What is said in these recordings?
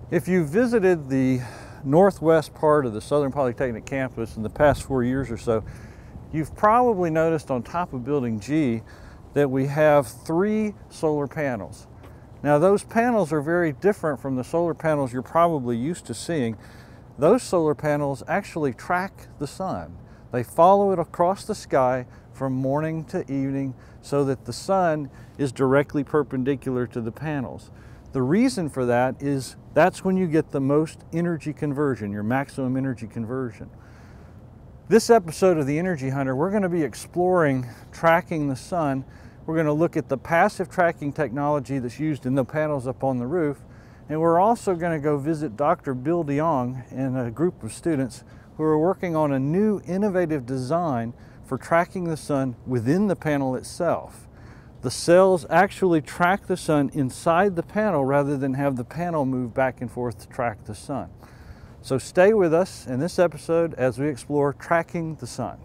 If you visited the northwest part of the Southern Polytechnic campus in the past 4 years or so, you've probably noticed on top of Building G that we have 3 solar panels. Now those panels are very different from the solar panels you're probably used to seeing. Those solar panels actually track the sun. They follow it across the sky from morning to evening so that the sun is directly perpendicular to the panels. The reason for that is that's when you get the most energy conversion, your maximum energy conversion. This episode of the Energy Hunter, we're going to be exploring tracking the sun. We're going to look at the passive tracking technology that's used in the panels up on the roof. And we're also going to go visit Dr. Bill DeYoung and a group of students who are working on a new innovative design for tracking the sun within the panel itself. The cells actually track the sun inside the panel rather than have the panel move back and forth to track the sun. So stay with us in this episode as we explore tracking the sun.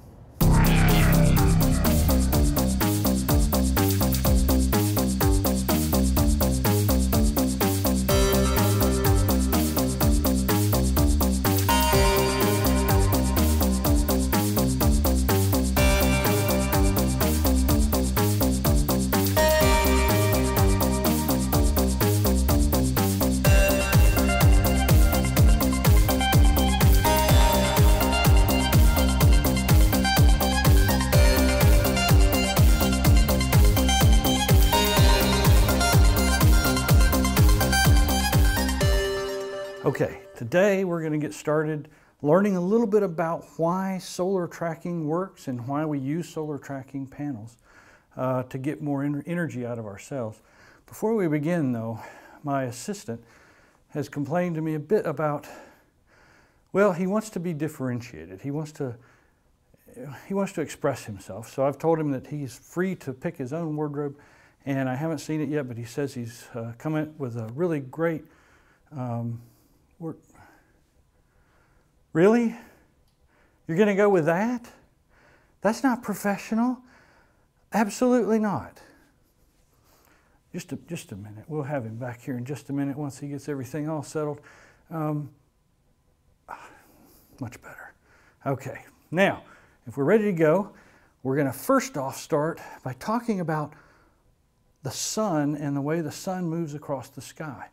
Okay, today we're going to get started learning a little bit about why solar tracking works and why we use solar tracking panels to get more energy out of our cells. Before we begin though, my assistant has complained to me a bit about, well, he wants to be differentiated. He wants to express himself. So I've told him that he's free to pick his own wardrobe, and I haven't seen it yet, but he says he's come up with a really great Really? You're going to go with that? That's not professional. Absolutely not. Just a minute. We'll have him back here in just a minute once he gets everything all settled. Much better. Okay. Now, if we're ready to go, we're going to first off start by talking about the sun and the way the sun moves across the sky.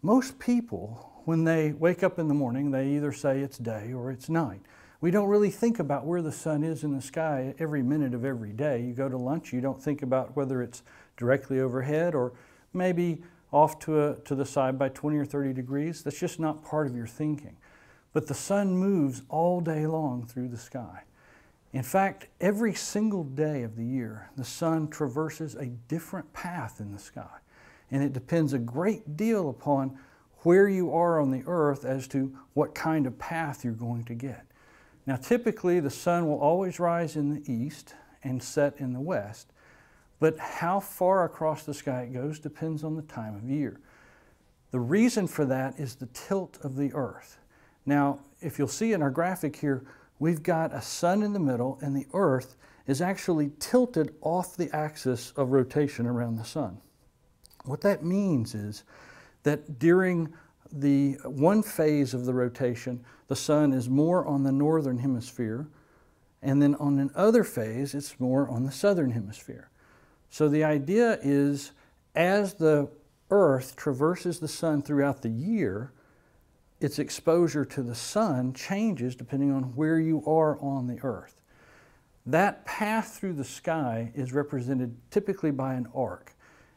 Most people, when they wake up in the morning, they either say it's day or it's night. We don't really think about where the sun is in the sky every minute of every day. You go to lunch, you don't think about whether it's directly overhead or maybe off to the side by 20 or 30 degrees. That's just not part of your thinking. But the sun moves all day long through the sky. In fact, every single day of the year, the sun traverses a different path in the sky. And it depends a great deal upon where you are on the earth as to what kind of path you're going to get. Now typically the sun will always rise in the east and set in the west, but how far across the sky it goes depends on the time of year. The reason for that is the tilt of the earth. Now if you'll see in our graphic here, we've got a sun in the middle and the earth is actually tilted off the axis of rotation around the sun. What that means is that during the one phase of the rotation, the sun is more on the northern hemisphere, and then on another phase, it's more on the southern hemisphere. So the idea is, as the earth traverses the sun throughout the year, its exposure to the sun changes depending on where you are on the earth. That path through the sky is represented typically by an arc.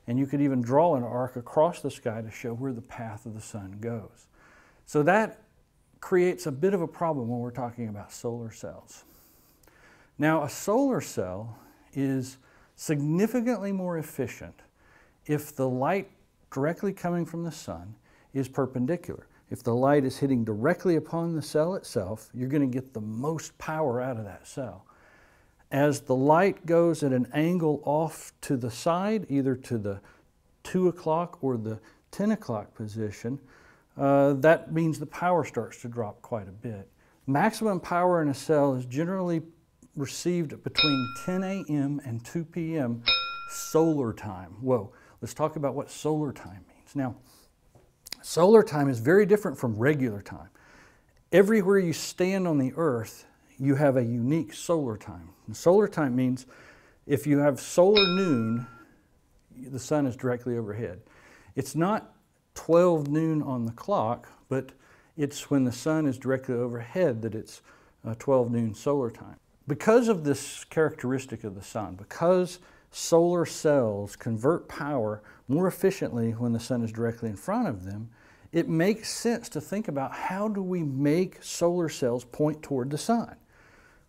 And you could even draw an arc across the sky to show where the path of the sun goes. So that creates a bit of a problem when we're talking about solar cells. Now, a solar cell is significantly more efficient if the light directly coming from the sun is perpendicular. If the light is hitting directly upon the cell itself, you're going to get the most power out of that cell. As the light goes at an angle off to the side, either to the 2 o'clock or the 10 o'clock position, that means the power starts to drop quite a bit. Maximum power in a cell is generally received between 10 a.m. and 2 p.m. solar time. Whoa, let's talk about what solar time means. Now, Solar time is very different from regular time. Everywhere you stand on the earth, you have a unique solar time. And solar time means if you have solar noon, the sun is directly overhead. It's not 12 noon on the clock, but it's when the sun is directly overhead that it's 12 noon solar time. Because of this characteristic of the sun, because solar cells convert power more efficiently when the sun is directly in front of them, it makes sense to think about how do we make solar cells point toward the sun?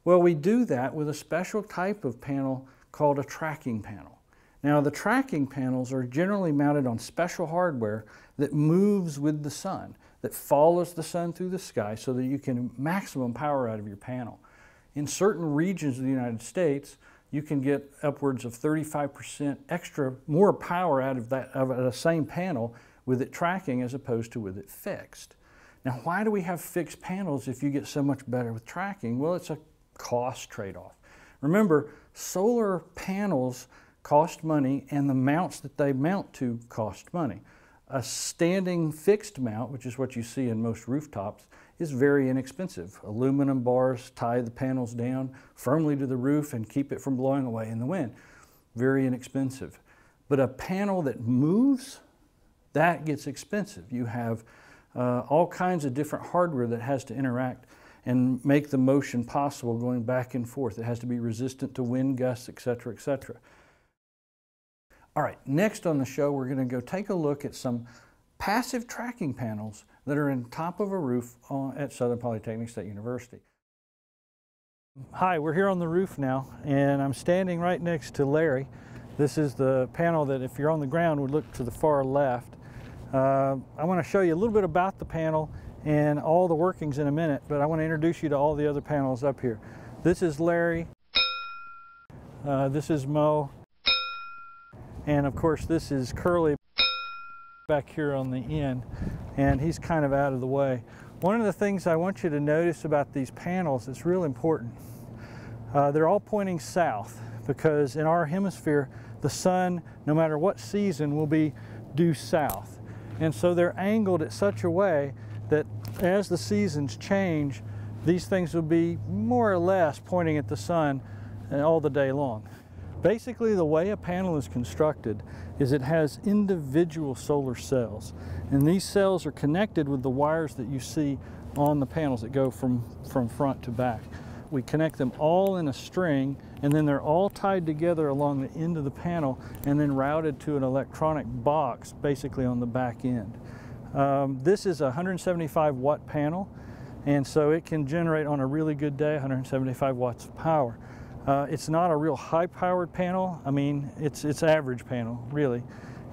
Well, we do that with a special type of panel called a tracking panel. Now, the tracking panels are generally mounted on special hardware that moves with the sun, that follows the sun through the sky so that you can maximum power out of your panel. In certain regions of the United States, you can get upwards of 35% extra, more power out of the same panel with it tracking as opposed to with it fixed. Now, why do we have fixed panels if you get so much better with tracking? Well, it's a cost trade-off. Remember, solar panels cost money and the mounts that they mount to cost money. A standing fixed mount, which is what you see in most rooftops, is very inexpensive. Aluminum bars tie the panels down firmly to the roof and keep it from blowing away in the wind. Very inexpensive. But a panel that moves, that gets expensive. You have all kinds of different hardware that has to interact and make the motion possible going back and forth. It has to be resistant to wind gusts, etc., etc. All right, next on the show, we're going to go take a look at some passive tracking panels that are on top of a roof at Southern Polytechnic State University. Hi, we're here on the roof now, and I'm standing right next to Larry. This is the panel that, if you're on the ground, would look to the far left. I want to show you a little bit about the panel and all the workings in a minute, but I want to introduce you to all the other panels up here. This is Larry, this is Mo, and of course this is Curly back here on the end, and he's kind of out of the way. One of the things I want you to notice about these panels that's real important, they're all pointing south, because in our hemisphere the sun, no matter what season, will be due south. And so they're angled at such a way that as the seasons change, these things will be more or less pointing at the sun all the day long. Basically, the way a panel is constructed is it has individual solar cells, and these cells are connected with the wires that you see on the panels that go from front to back. We connect them all in a string, and then they're all tied together along the end of the panel and then routed to an electronic box basically on the back end. This is a 175 watt panel, and so it can generate on a really good day 175 watts of power. It's not a real high-powered panel. I mean, it's average panel, really.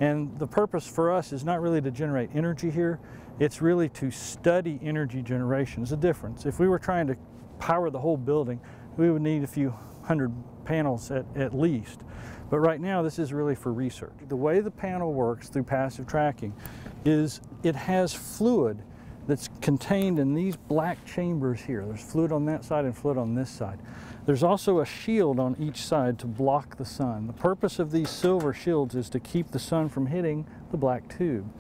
And the purpose for us is not really to generate energy here. It's really to study energy generation. There's a difference. If we were trying to power the whole building, we would need a few hundred panels at least. But right now, this is really for research. The way the panel works through passive tracking is it has fluid that's contained in these black chambers here. There's fluid on that side and fluid on this side. There's also a shield on each side to block the sun. The purpose of these silver shields is to keep the sun from hitting the black tube.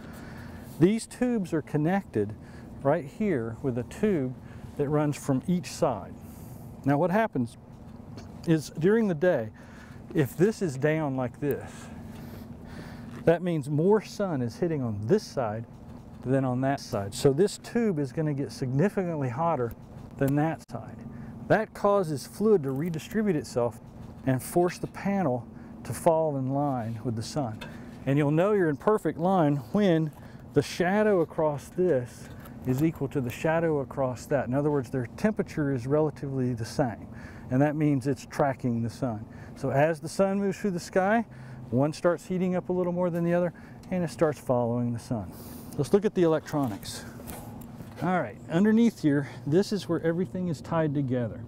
These tubes are connected right here with a tube that runs from each side. Now what happens is during the day, if this is down like this, that means more sun is hitting on this side than on that side. So this tube is going to get significantly hotter than that side. That causes fluid to redistribute itself and force the panel to fall in line with the sun. And you'll know you're in perfect line when the shadow across this is equal to the shadow across that. In other words, their temperature is relatively the same, and that means it's tracking the sun. So as the sun moves through the sky, one starts heating up a little more than the other, and it starts following the sun. Let's look at the electronics. All right, underneath here, this is where everything is tied together.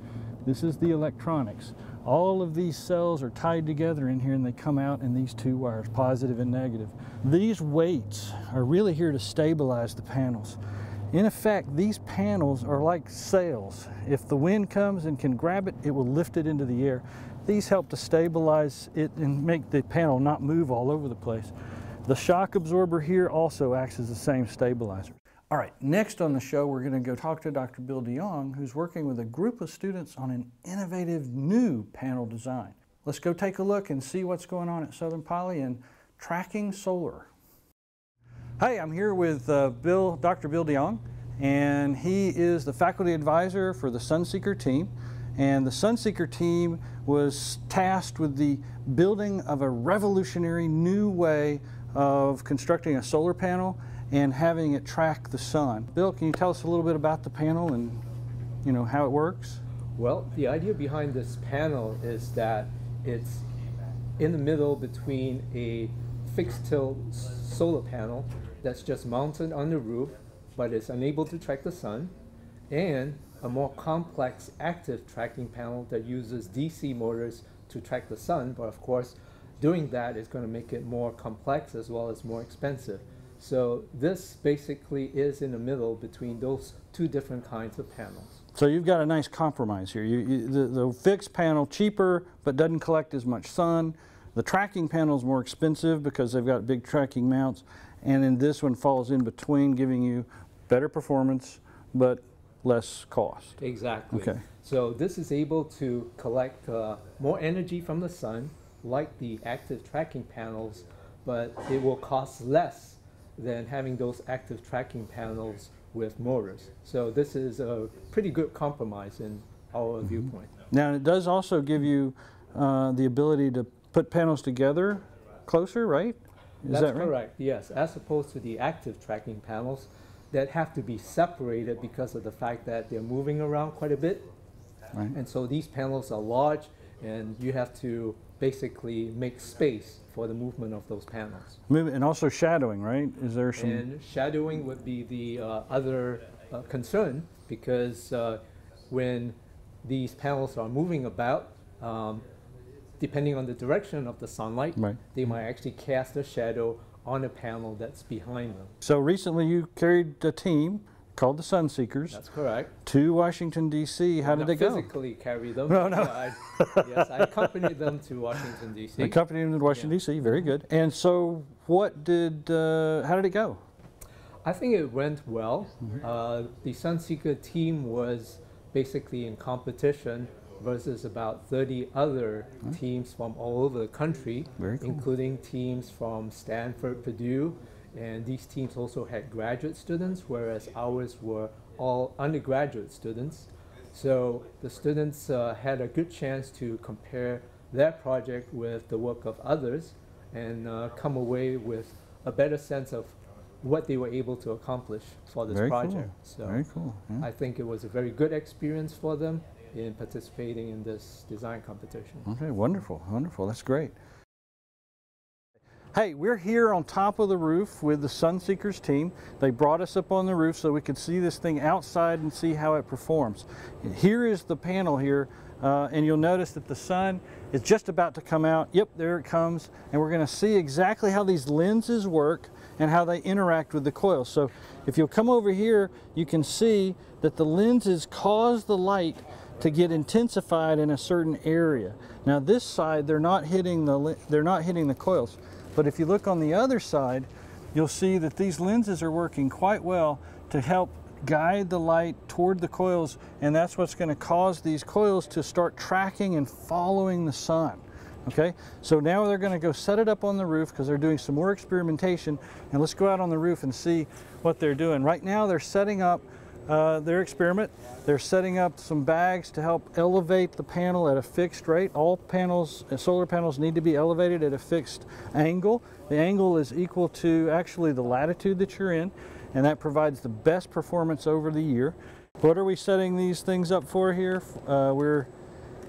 This is the electronics. All of these cells are tied together in here, and they come out in these two wires, positive and negative. These weights are really here to stabilize the panels. In effect, these panels are like sails. If the wind comes and can grab it, it will lift it into the air. These help to stabilize it and make the panel not move all over the place. The shock absorber here also acts as the same stabilizer. All right, next on the show, we're going to go talk to Dr. Bill DeYoung, who's working with a group of students on an innovative new panel design. Let's go take a look and see what's going on at Southern Poly and tracking solar. Hey, I'm here with Dr. Bill DeYoung, and he is the faculty advisor for the Sunseeker team. And the Sunseeker team was tasked with the building of a revolutionary new way of constructing a solar panel and having it track the sun. Bill, can you tell us a little bit about the panel and how it works? Well, the idea behind this panel is that it's in the middle between a fixed tilt solar panel that's just mounted on the roof but is unable to track the sun, and a more complex active tracking panel that uses DC motors to track the sun, but of course doing that is going to make it more complex as well as more expensive. So this basically is in the middle between those two different kinds of panels. So you've got a nice compromise here. The fixed panel cheaper but doesn't collect as much sun. The tracking panel is more expensive because they've got big tracking mounts, and then this one falls in between, giving you better performance but less cost. Exactly. Okay. So this is able to collect more energy from the sun like the active tracking panels, but it will cost less than having those active tracking panels with motors. So this is a pretty good compromise in our viewpoint. Now it does also give you the ability to put panels together closer, right? Is that right? Correct, yes. As opposed to the active tracking panels that have to be separated because of the fact that they're moving around quite a bit. Right. And so these panels are large, and you have to basically make space for the movement of those panels. And also shadowing, right? Is there some? And shadowing would be the other concern, because when these panels are moving about, depending on the direction of the sunlight, right, they might actually cast a shadow on a panel that's behind them. So recently you carried a team called the Sunseekers. That's correct. To Washington, D.C. How did they go? Physically carry them. No, no. Yes, I accompanied them to Washington, D.C. Accompanied them to Washington, D.C. Very good. And so how did it go? I think it went well. The Sunseeker team was basically in competition versus about 30 other teams from all over the country, including teams from Stanford, Purdue, and these teams also had graduate students, whereas ours were all undergraduate students. So the students had a good chance to compare their project with the work of others and come away with a better sense of what they were able to accomplish for this project. Cool. So very cool. Yeah. I think it was a very good experience for them in participating in this design competition. Okay, wonderful, wonderful. That's great. Hey, we're here on top of the roof with the Sunseekers team. They brought us up on the roof so we could see this thing outside and see how it performs. Here is the panel here, and you'll notice that the sun is just about to come out. Yep, there it comes. And we're going to see exactly how these lenses work and how they interact with the coils. So if you'll come over here, you can see that the lenses cause the light to get intensified in a certain area. Now this side, they're not hitting the coils. But if you look on the other side, you'll see that these lenses are working quite well to help guide the light toward the coils, and that's what's going to cause these coils to start tracking and following the sun. Okay, so now they're going to go set it up on the roof because they're doing some more experimentation, and let's go out on the roof and see what they're doing. Right now they're setting up their experiment. They're setting up some bags to help elevate the panel at a fixed rate. All panels, solar panels, need to be elevated at a fixed angle. The angle is equal to actually the latitude that you're in, and that provides the best performance over the year. What are we setting these things up for here?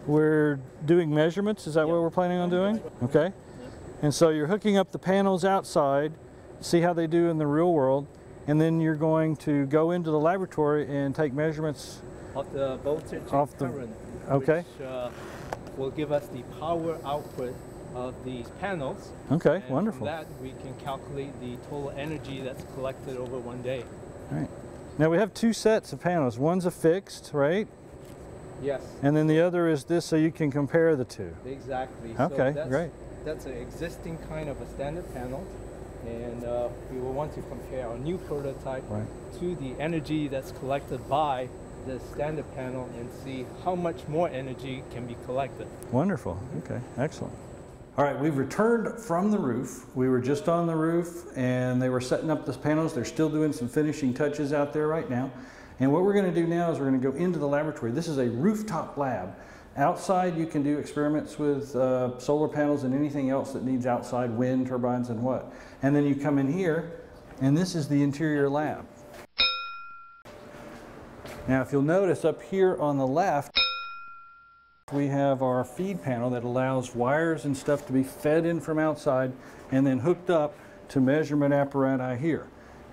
We're doing measurements. Is that what we're planning on doing? Okay. And so you're hooking up the panels outside, see how they do in the real world, and then you're going to go into the laboratory and take measurements of the voltage and current, okay, which will give us the power output of these panels. Okay, and wonderful. From that, we can calculate the total energy that's collected over one day. All right. Now we have two sets of panels. One's a fixed, right? Yes. And then the other is this, so you can compare the two. Exactly. Okay, so great. That's an existing kind of a standard panel. and we will want to compare our new prototype Right. to the energy that's collected by the standard panel and see how much more energy can be collected. Wonderful. Okay, excellent. All right, we've returned from the roof. We were just on the roof and they were setting up the panels. They're still doing some finishing touches out there right now. And what we're going to do now is we're going to go into the laboratory. This is a rooftop lab. Outside you can do experiments with solar panels and anything else that needs outside wind turbines and what. And then you come in here and this is the interior lab. Now if you'll notice up here on the left we have our feed panel that allows wires and stuff to be fed in from outside and then hooked up to measurement apparatus here.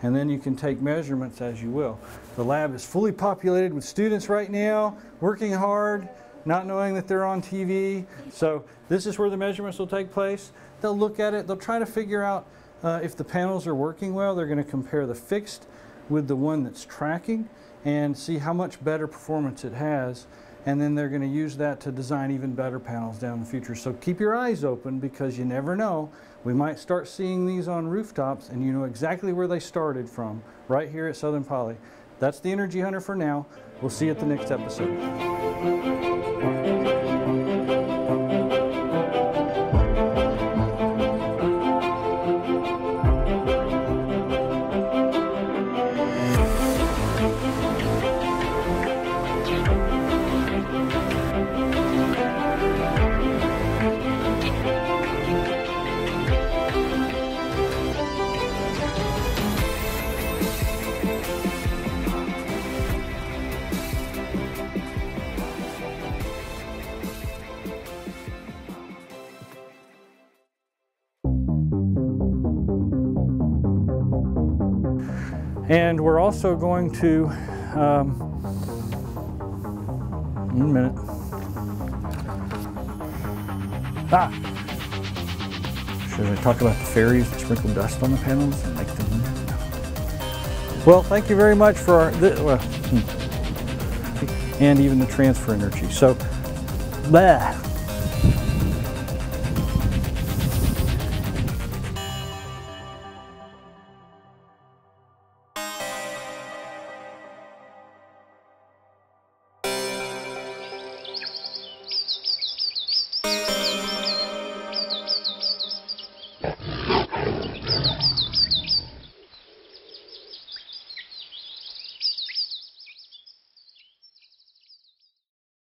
And then you can take measurements as you will. The lab is fully populated with students right now, working hard, not knowing that they're on TV. So this is where the measurements will take place. They'll look at it, they'll try to figure out if the panels are working well. They're going to compare the fixed with the one that's tracking and see how much better performance it has. And then they're going to use that to design even better panels down in the future. So keep your eyes open because you never know. We might start seeing these on rooftops and you know exactly where they started from, right here at Southern Poly. That's the Energy Hunter for now. We'll see you at the next episode. And we're also going to, in a minute. Should I talk about the fairies that sprinkle dust on the panels and make them? Well, thank you very much for our, and even the transfer energy. So, blah.